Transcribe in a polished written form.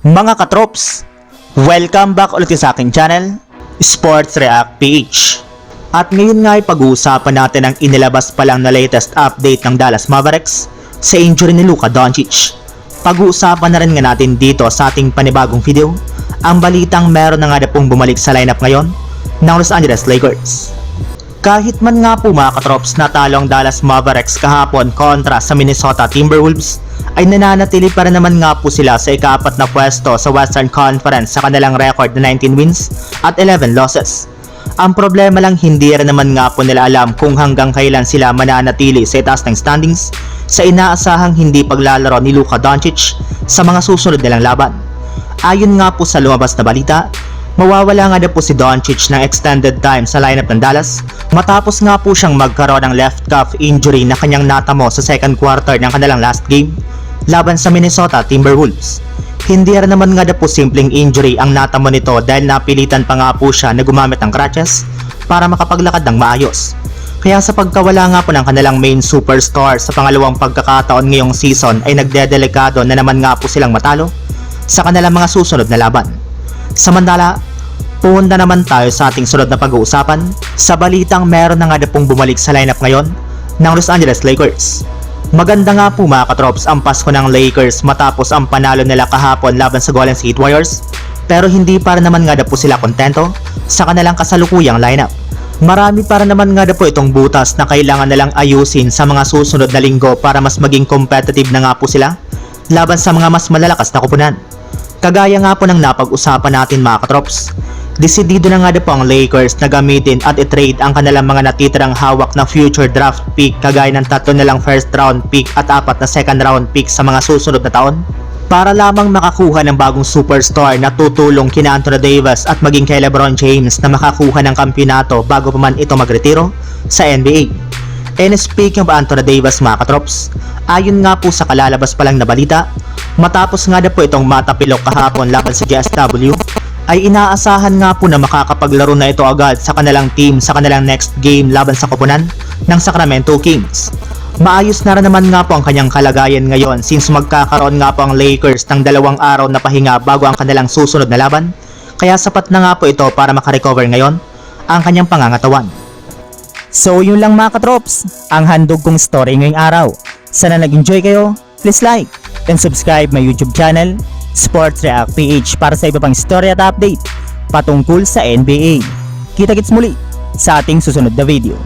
Mga katrops, welcome back ulit sa aking channel, Sports React PH. At ngayon nga ay pag-uusapan natin ang inilabas pa lang na latest update ng Dallas Mavericks sa injury ni Luka Doncic. Pag-uusapan na rin nga natin dito sa ating panibagong video ang balitang meron na nga na pong bumalik sa lineup ngayon ng Los Angeles Lakers. Kahit man nga po mga katrops natalo ang Dallas Mavericks kahapon kontra sa Minnesota Timberwolves, ay nananatili pa rin naman nga po sila sa ika-4 na pwesto sa Western Conference sa kanilang record na 19 wins at 11 losses. Ang problema lang hindi rin naman nga po nila alam kung hanggang kailan sila mananatili sa itaas ng standings sa inaasahang hindi paglalaro ni Luka Doncic sa mga susunod nilang laban. Ayon nga po sa lumabas na balita, mawawala nga na po si Doncic ng extended time sa lineup ng Dallas matapos nga po siyang magkaroon ng left calf injury na kanyang natamo sa second quarter ng kanilang last game laban sa Minnesota Timberwolves. Hindi rin naman nga na po simpleng injury ang natamo nito dahil napilitan pa nga po siya na gumamit ng crutches para makapaglakad ng maayos. Kaya sa pagkawala nga po ng kanilang main superstar sa pangalawang pagkakataon ngayong season ay nagdedelikado na naman nga po silang matalo sa kanilang mga susunod na laban. Samantala, punta naman tayo sa ating sunod na pag-uusapan sa balitang meron na nga na pong bumalik sa lineup ngayon ng Los Angeles Lakers. Maganda nga po mga katrops ang pasko ng Lakers matapos ang panalo nila kahapon laban sa Golden State Warriors, pero hindi para naman nga na po sila kontento sa kanilang kasalukuyang lineup. Marami para naman nga na po itong butas na kailangan nilang ayusin sa mga susunod na linggo para mas maging competitive na nga po sila laban sa mga mas malalakas na kupunan. Kagaya nga po ng napag-usapan natin mga katrops, desidido na nga na po ang Lakers na gamitin at i-trade ang kanilang mga natitirang hawak na future draft pick kagaya ng 3 nilang first round pick at 4 na second round pick sa mga susunod na taon para lamang makakuha ng bagong superstar na tutulong kina Anthony Davis at maging kay LeBron James na makakuha ng kampyonato bago pa man ito magretiro sa NBA. And speaking of Anthony Davis mga katrops, ayon nga po sa kalalabas pa lang na balita, matapos nga na po itong matapilok kahapon laban sa GSW, ay inaasahan nga po na makakapaglaro na ito agad sa kanilang team sa kanilang next game laban sa koponan ng Sacramento Kings. Maayos na rin naman nga po ang kanyang kalagayan ngayon since magkakaroon nga po ang Lakers ng 2 araw na pahinga bago ang kanilang susunod na laban, kaya sapat na nga po ito para makarecover ngayon ang kanyang pangangatawan. So yun lang mga katrops, ang handog kong story ngayong araw. Sana nag-enjoy kayo, please like and subscribe my YouTube channel, Sports React PH, para sa iba pang story at update patungkol sa NBA. Kita-kits muli sa ating susunod na video.